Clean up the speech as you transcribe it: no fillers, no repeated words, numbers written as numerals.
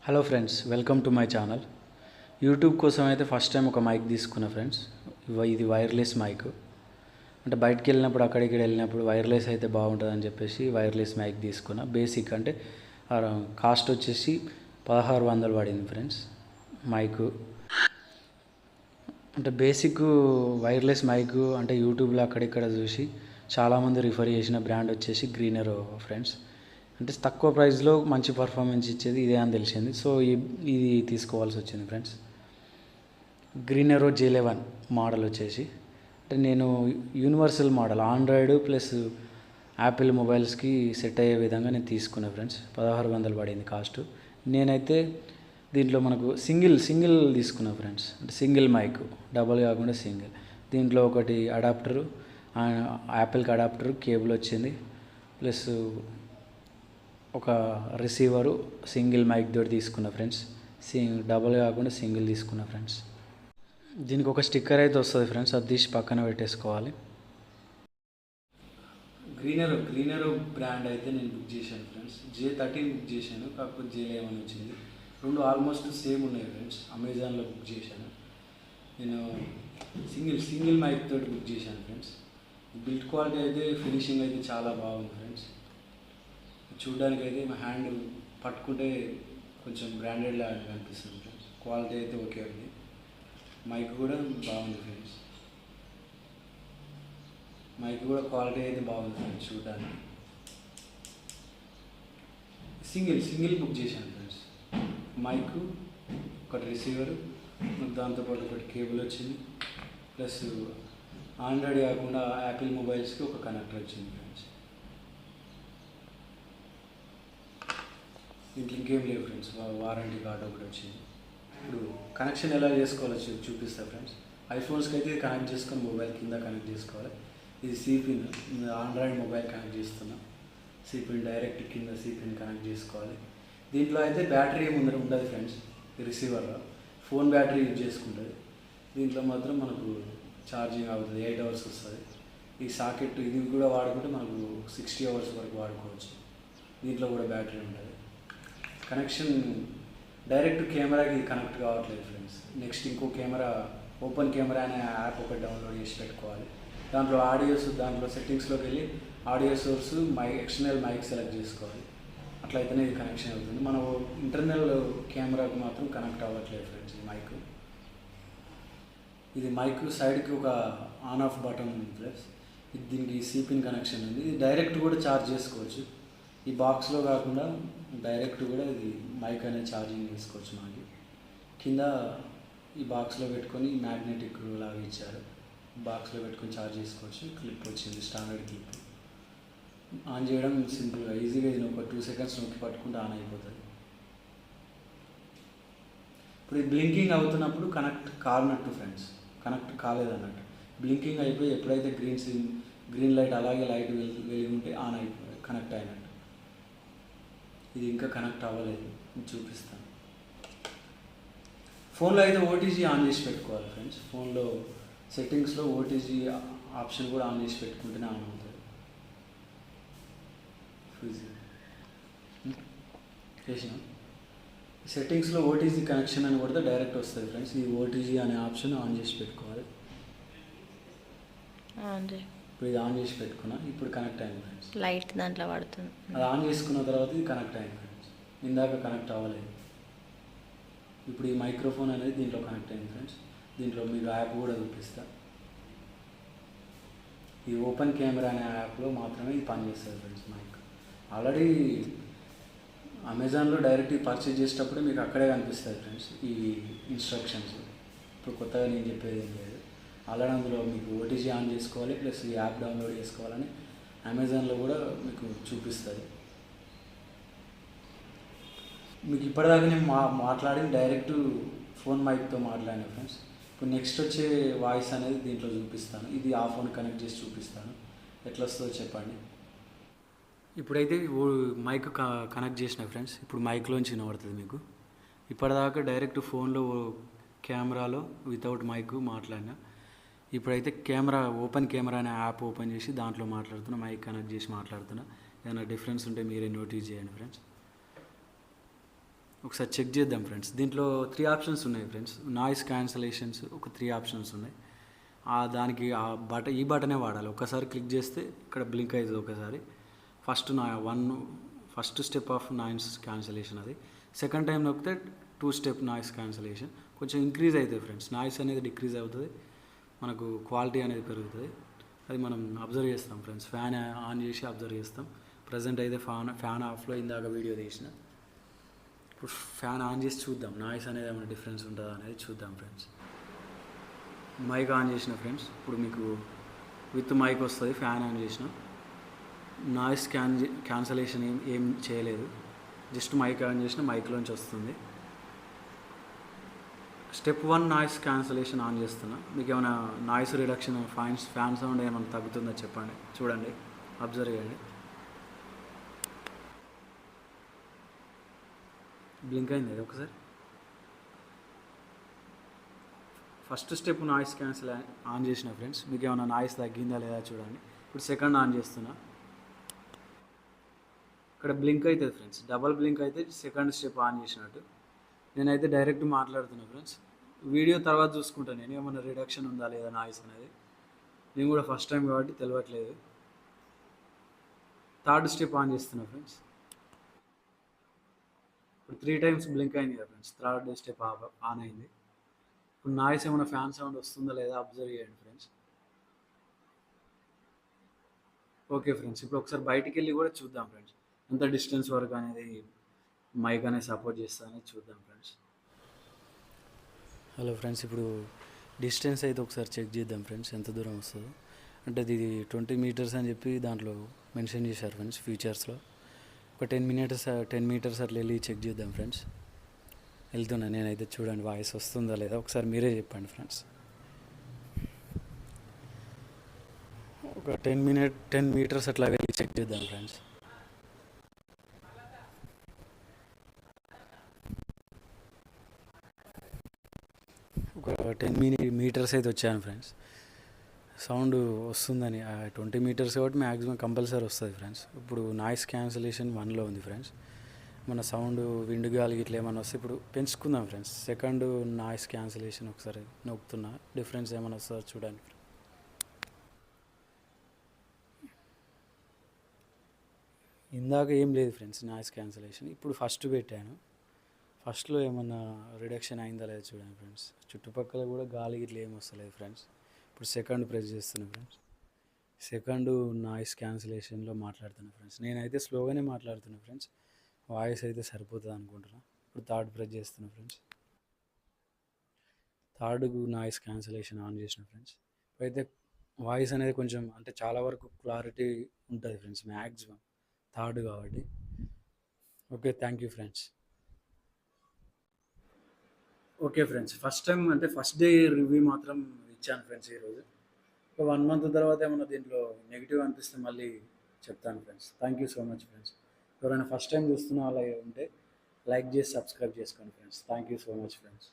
Hello friends, welcome to my channel. YouTube కోసం అయితే first time ఒక మైక్ తీసుకున్నా ఫ్రెండ్స్. ఇది వైర్లెస్ మైక్. అంటే బయటికి వెళ్ళినప్పుడు అక్కడికి వెళ్ళినప్పుడు వైర్లెస్ అయితే బాగుంటుందని చెప్పేసి వైర్లెస్ మైక్ తీసుకున్నా. బేసిక్ అంటే కాస్ట్ వచ్చేసి 1600 పడింది ఫ్రెండ్స్ మైకు. అంటే బేసిక్ వైర్లెస్ మైక్ అంటే యూట్యూబ్లో అక్కడిక్కడ చూసి చాలామంది రిఫర్ చేసిన బ్రాండ్ వచ్చేసి గ్రీనరో ఫ్రెండ్స్. అంటే తక్కువ ప్రైస్లో మంచి పర్ఫార్మెన్స్ ఇచ్చేది ఇదే అని తెలిసింది. సో ఇది తీసుకోవాల్సి వచ్చింది ఫ్రెండ్స్. గ్రీనరో J11 మోడల్ వచ్చేసి అంటే నేను universal model android plus apple మొబైల్స్కి సెట్ అయ్యే విధంగా నేను తీసుకున్నా ఫ్రెండ్స్. 1600 పడింది కాస్ట్. నేనైతే దీంట్లో మనకు సింగిల్ తీసుకున్నా ఫ్రెండ్స్. అంటే సింగిల్ మైక్, డబల్ కాకుండా సింగిల్. దీంట్లో ఒకటి అడాప్టరు, యాపిల్కి అడాప్టరు కేబుల్ వచ్చింది, ప్లస్ ఒక రిసీవరు, సింగిల్ మైక్ తోటి తీసుకున్నా ఫ్రెండ్స్. డబల్ కాకుండా సింగిల్ తీసుకున్నా ఫ్రెండ్స్. దీనికి ఒక స్టిక్కర్ అయితే వస్తుంది ఫ్రెండ్స్, అది తీసి పక్కన పెట్టేసుకోవాలి. గ్రీనరో బ్రాండ్ అయితే నేను బుక్ చేశాను ఫ్రెండ్స్. J13 బుక్ చేశాను, కాకపోతే J11 వచ్చింది. రెండు ఆల్మోస్ట్ సేమ్ ఉన్నాయి ఫ్రెండ్స్. అమెజాన్లో బుక్ చేశాను నేను. సింగిల్ మైక్ తోటి బుక్ చేశాను ఫ్రెండ్స్. బిల్డ్ క్వాలిటీ అయితే ఫినిషింగ్ అయితే చాలా బాగుంది ఫ్రెండ్స్. చూడడానికి అయితే మా హ్యాండ్ పట్టుకుంటే కొంచెం బ్రాండెడ్ లాగా కనిపిస్తుంది ఫ్రెండ్స్. క్వాలిటీ అయితే ఓకే ఉంది. మైక్ కూడా బాగుంది ఫ్రెండ్స్. మైక్ కూడా క్వాలిటీ అయితే బాగుంది ఫ్రెండ్స్ చూడడానికి. సింగిల్ బుక్ చేశాను ఫ్రెండ్స్. మైక్, ఒకటి రిసీవరు, దాంతోపాటు ఒకటి కేబుల్ వచ్చింది, ప్లస్ ఆండ్రాయిడ్ కాకుండా యాపిల్ మొబైల్స్కి ఒక కనెక్టర్ వచ్చింది ఫ్రెండ్స్. దీంట్లో ఇంకేం లేవు ఫ్రెండ్స్. వారంటీ కార్డు ఒకటి వచ్చింది. ఇప్పుడు కనెక్షన్ ఎలా చేసుకోవాలో చూపిస్తా ఫ్రెండ్స్. ఐఫోన్స్కి అయితే కనెక్ట్ చేసుకొని మొబైల్ కింద కనెక్ట్ చేసుకోవాలి. ఇది సిపిన్, ఆండ్రాయిడ్ మొబైల్ కనెక్ట్ చేస్తున్నా. సిపిన్ డైరెక్ట్ కింద సిపిన్ కనెక్ట్ చేసుకోవాలి. దీంట్లో అయితే బ్యాటరీ ఉండదు ఫ్రెండ్స్. రిసీవర్లో ఫోన్ బ్యాటరీ యూజ్ చేసుకుంటుంది. దీంట్లో మాత్రం మనకు ఛార్జింగ్ అవుతుంది, 8 hours వస్తుంది. ఈ సాకెట్ ఇది కూడా వాడుకుంటే మనకు 60 hours వరకు వాడుకోవచ్చు. దీంట్లో కూడా బ్యాటరీ ఉంటుంది. కనెక్షన్ డైరెక్ట్ కెమెరాకి కనెక్ట్ కావట్లేదు ఫ్రెండ్స్. నెక్స్ట్ ఇంకో కెమెరా, ఓపెన్ కెమెరా అనే యాప్ ఒకటి డౌన్లోడ్ చేసి పెట్టుకోవాలి. దాంట్లో సెట్టింగ్స్లోకి వెళ్ళి audio source, external mic select చేసుకోవాలి. అట్లయితేనే ఇది కనెక్షన్ అవుతుంది. మన ఇంటర్నల్ కెమెరాకు మాత్రం కనెక్ట్ అవ్వట్లేదు ఫ్రెండ్స్ ఈ మైక్. ఇది మైక్ సైడ్కి ఒక ఆన్ ఆఫ్ బటన్ ఉంది ప్లస్ దీనికి సిపిన్ కనెక్షన్ ఉంది. ఇది డైరెక్ట్ కూడా ఛార్జ్ చేసుకోవచ్చు. ఈ బాక్స్లో కాకుండా డైరెక్ట్ కూడా ఇది మైక్ అనేది ఛార్జింగ్ చేసుకోవచ్చు. మనకి కింద ఈ బాక్స్లో పెట్టుకొని మ్యాగ్నెటిక్ లాగా ఇచ్చారు. బాక్స్లో పెట్టుకొని ఛార్జ్ చేసుకోవచ్చు. క్లిప్ వచ్చింది, స్టాండర్డ్ క్లిప్. ఆన్ చేయడం సింపుల్గా ఈజీగా, ఇది ఒక 2 seconds నొక్కి పట్టుకుంటే ఆన్ అయిపోతుంది. ఇప్పుడు ఇది బ్లింకింగ్ అవుతున్నప్పుడు కనెక్ట్ కాలినట్టు ఫ్రెండ్స్, కనెక్ట్ కాలేదన్నట్టు. బ్లింకింగ్ అయిపోయి ఎప్పుడైతే గ్రీన్ లైట్ అలాగే లైట్ వెలిగి ఉంటే ఆన్ అయిపోయి కనెక్ట్ అయినట్టు. ఇది ఇంకా కనెక్ట్ అవ్వలేదు, చూపిస్తాను. ఫోన్లో అయితే ఓటీజీ ఆన్ చేసి పెట్టుకోవాలి ఫ్రెండ్స్. ఫోన్లో సెట్టింగ్స్లో ఓటీజీ ఆప్షన్ కూడా ఆన్ చేసి పెట్టుకుంటేనే ఆన్ అవుతుంది. చేసిన సెట్టింగ్స్లో ఓటీజీ కనెక్షన్ అని కొడితే డైరెక్ట్ వస్తుంది ఫ్రెండ్స్. ఈ ఓటీజీ అనే ఆప్షన్ ఆన్ చేసి పెట్టుకోవాలి. ఇప్పుడు ఇది ఆన్ చేసి పెట్టుకున్నా. ఇప్పుడు కనెక్ట్ అయింది ఫ్రెండ్స్. లైట్ దాంట్లో పడుతుంది. అది ఆన్ చేసుకున్న తర్వాత ఇది కనెక్ట్ అయింది ఫ్రెండ్స్. ఇందాక కనెక్ట్ అవ్వలేదు. ఇప్పుడు ఈ మైక్రోఫోన్ అనేది దీంట్లో కనెక్ట్ అయింది ఫ్రెండ్స్. దీంట్లో మీకు యాప్ కూడా చూపిస్తా. ఈ ఓపెన్ కెమెరా అనే యాప్లో మాత్రమే ఇది పనిచేస్తుంది ఫ్రెండ్స్ మైక్. ఆల్రెడీ అమెజాన్లో డైరెక్ట్ పర్చేజ్ చేసేటప్పుడు మీకు అక్కడే కనిపిస్తుంది ఫ్రెండ్స్ ఈ ఇన్స్ట్రక్షన్స్. ఇప్పుడు కొత్తగా నేను చెప్పేది ఏం లేదు. ఆల్రెడీ అందులో మీకు ఓటీజీ ఆన్ చేసుకోవాలి, ప్లస్ ఈ యాప్ డౌన్లోడ్ చేసుకోవాలని అమెజాన్లో కూడా మీకు చూపిస్తుంది. మీకు ఇప్పటిదాకా నేను మాట్లాడి డైరెక్ట్ ఫోన్ మైక్తో మాట్లాడాను ఫ్రెండ్స్. ఇప్పుడు నెక్స్ట్ వచ్చే వాయిస్ అనేది దీంట్లో చూపిస్తాను. ఇది ఆ ఫోన్ కనెక్ట్ చేసి చూపిస్తాను, ఎట్లా వస్తుందో చెప్పండి. ఇప్పుడైతే మైక్ కనెక్ట్ చేసిన ఫ్రెండ్స్. ఇప్పుడు మైక్లోంచి వినబడుతుంది మీకు. ఇప్పటిదాకా డైరెక్ట్ ఫోన్లో కెమెరాలో వితౌట్ మైక్ మాట్లాడినా. ఇప్పుడైతే ఓపెన్ కెమెరా అనే యాప్ ఓపెన్ చేసి దాంట్లో మాట్లాడుతున్నా, మైక్ కనెక్ట్ చేసి మాట్లాడుతున్నా. ఏదైనా డిఫరెన్స్ ఉంటే మీరే నోటీస్ చేయండి ఫ్రెండ్స్. ఒకసారి చెక్ చేద్దాం ఫ్రెండ్స్. దీంట్లో 3 ఆప్షన్స్ ఉన్నాయి ఫ్రెండ్స్. నాయిస్ క్యాన్సలేషన్స్ ఒక 3 ఆప్షన్స్ ఉన్నాయి. దానికి ఈ బటనే వాడాలి. ఒకసారి క్లిక్ చేస్తే ఇక్కడ బ్లింక్ అవుతుంది ఒకసారి. First step of noise cancellation అది. సెకండ్ టైం నొక్కితే 2 స్టెప్ నాయిస్ క్యాన్సలేషన్. కొంచెం ఇంక్రీజ్ అవుతుంది ఫ్రెండ్స్. నాయిస్ అనేది డిక్రీజ్ అవుతుంది, మనకు క్వాలిటీ అనేది పెరుగుతుంది. అది మనం అబ్జర్వ్ చేస్తాం ఫ్రెండ్స్. ఫ్యాన్ ఆన్ చేసి అబ్జర్వ్ చేస్తాం. ప్రజెంట్ అయితే ఫ్యాన్ ఆఫ్లో ఇందాక వీడియో తీసిన. ఇప్పుడు ఫ్యాన్ ఆన్ చేసి చూద్దాం నాయిస్ అనేది ఏమైనా డిఫరెన్స్ ఉంటుందా అనేది చూద్దాం ఫ్రెండ్స్. మైక్ ఆన్ చేసిన ఫ్రెండ్స్. ఇప్పుడు మీకు విత్ మైక్ వస్తుంది. ఫ్యాన్ ఆన్ చేసిన నాయిస్ క్యాన్సలేషన్ ఏం చేయలేదు. జస్ట్ మైక్ ఆన్ చేసిన మైక్లోంచి వస్తుంది. స్టెప్ 1 నాయిస్ క్యాన్సలేషన్ ఆన్ చేస్తున్నా. మీకు ఏమైనా నాయిస్ రిడక్షన్ ఫ్యాన్ సౌండ్ ఏమైనా తగ్గుతుందో చెప్పండి. చూడండి, అబ్జర్వ్ చేయండి. బ్లింక్ అయింది అది ఒకసారి. First step noise cancel on చేసిన ఫ్రెండ్స్. మీకు ఏమైనా నాయిస్ తగ్గిందా లేదా చూడండి. ఇప్పుడు సెకండ్ ఆన్ చేస్తున్నా. ఇక్కడ బ్లింక్ అవుతుంది ఫ్రెండ్స్. డబల్ బ్లింక్ అయితే సెకండ్ స్టెప్ ఆన్ చేసినట్టు. నేనైతే డైరెక్ట్ మాట్లాడుతున్నా ఫ్రెండ్స్. వీడియో తర్వాత చూసుకుంటాను నేను ఏమైనా రిడక్షన్ ఉందా లేదా నాయిస్ అనేది. నేను కూడా ఫస్ట్ టైం కాబట్టి తెలియట్లేదు. థర్డ్ స్టెప్ ఆన్ చేస్తున్నా ఫ్రెండ్స్. ఇప్పుడు 3 టైమ్స్ బ్లింక్ అయింది కదా ఫ్రెండ్స్. థర్డ్ స్టెప్ ఆన్ అయింది. ఇప్పుడు నాయిస్ ఏమైనా ఫ్యాన్ సౌండ్ వస్తుందా లేదా అబ్జర్వ్ చేయండి ఫ్రెండ్స్. ఓకే ఫ్రెండ్స్, ఇప్పుడు ఒకసారి బయటికి వెళ్ళి కూడా చూద్దాం ఫ్రెండ్స్. ఎంత డిస్టెన్స్ వరకు అనేది మైక్ అనేది సపోర్ట్ చేస్తా అనేది చూద్దాం ఫ్రెండ్స్. హలో ఫ్రెండ్స్, ఇప్పుడు డిస్టెన్స్ అయితే ఒకసారి చెక్ చేద్దాం ఫ్రెండ్స్ ఎంత దూరం వస్తుందో. అంటే ఇది 20 మీటర్స్ అని చెప్పి దాంట్లో మెన్షన్ చేశారు ఫ్రెండ్స్ ఫీచర్స్లో. ఒక 10 మీటర్స్ అట్లా వెళ్ళి చెక్ చేద్దాం ఫ్రెండ్స్. వెళ్తున్నా నేనైతే. చూడండి వాయిస్ వస్తుందా లేదా ఒకసారి మీరే చెప్పండి ఫ్రెండ్స్. ఒక 10 మీటర్స్ అట్లా వెళ్ళి చెక్ చేద్దాం ఫ్రెండ్స్. ఒక 10 మీటర్స్ అయితే వచ్చాను ఫ్రెండ్స్. సౌండ్ వస్తుందని 20 మీటర్స్ కాబట్టి మ్యాక్సిమం కంపల్సరీ వస్తుంది ఫ్రెండ్స్. ఇప్పుడు నాయిస్ క్యాన్సలేషన్ 1లో ఉంది ఫ్రెండ్స్. మన సౌండ్ విండ్ గాలి ఇట్లా ఏమైనా వస్తే ఇప్పుడు పెంచుకుందాం ఫ్రెండ్స్. సెకండ్ నాయిస్ క్యాన్సలేషన్ ఒకసారి నొక్కుతున్నా. డిఫరెన్స్ ఏమైనా వస్తుందో చూడండి. ఇందాక ఏం లేదు ఫ్రెండ్స్ నాయిస్ క్యాన్సలేషన్. ఇప్పుడు ఫస్ట్ పెట్టాను. ఫస్ట్లో ఏమన్నా రిడక్షన్ అయిందా లేదా చూడండి ఫ్రెండ్స్. చుట్టుపక్కల కూడా గాలి ఇట్లా ఏం వస్తలేదు ఫ్రెండ్స్. ఇప్పుడు సెకండ్ ప్రెస్ చేస్తున్నాను ఫ్రెండ్స్. సెకండ్ నాయిస్ క్యాన్సలేషన్లో మాట్లాడుతున్నా ఫ్రెండ్స్. నేనైతే స్లోగానే మాట్లాడుతున్నా ఫ్రెండ్స్. వాయిస్ అయితే సరిపోతుంది అనుకుంటున్నా. ఇప్పుడు థర్డ్ ప్రెస్ చేస్తున్నా friends. Third noise cancellation on చేసిన ఫ్రెండ్స్. అయితే వాయిస్ అనేది కొంచెం అంటే చాలా వరకు క్లారిటీ ఉంటుంది ఫ్రెండ్స్ మ్యాక్సిమం థర్డ్ కాబట్టి. Okay, thank you friends. Okay friends, first time అంటే ఫస్ట్ డే రివ్యూ మాత్రం ఇచ్చాను ఫ్రెండ్స్ ఈరోజు. ఒక 1 మంత్ తర్వాత ఏమన్నా దీంట్లో నెగిటివ్ అనిపిస్తే మళ్ళీ చెప్తాను friends. Thank you so much friends. ఎవరైనా ఫస్ట్ టైం చూస్తున్న అలా ఉంటే లైక్ చేసి సబ్స్క్రైబ్ చేసుకోండి friends. Thank you so much friends.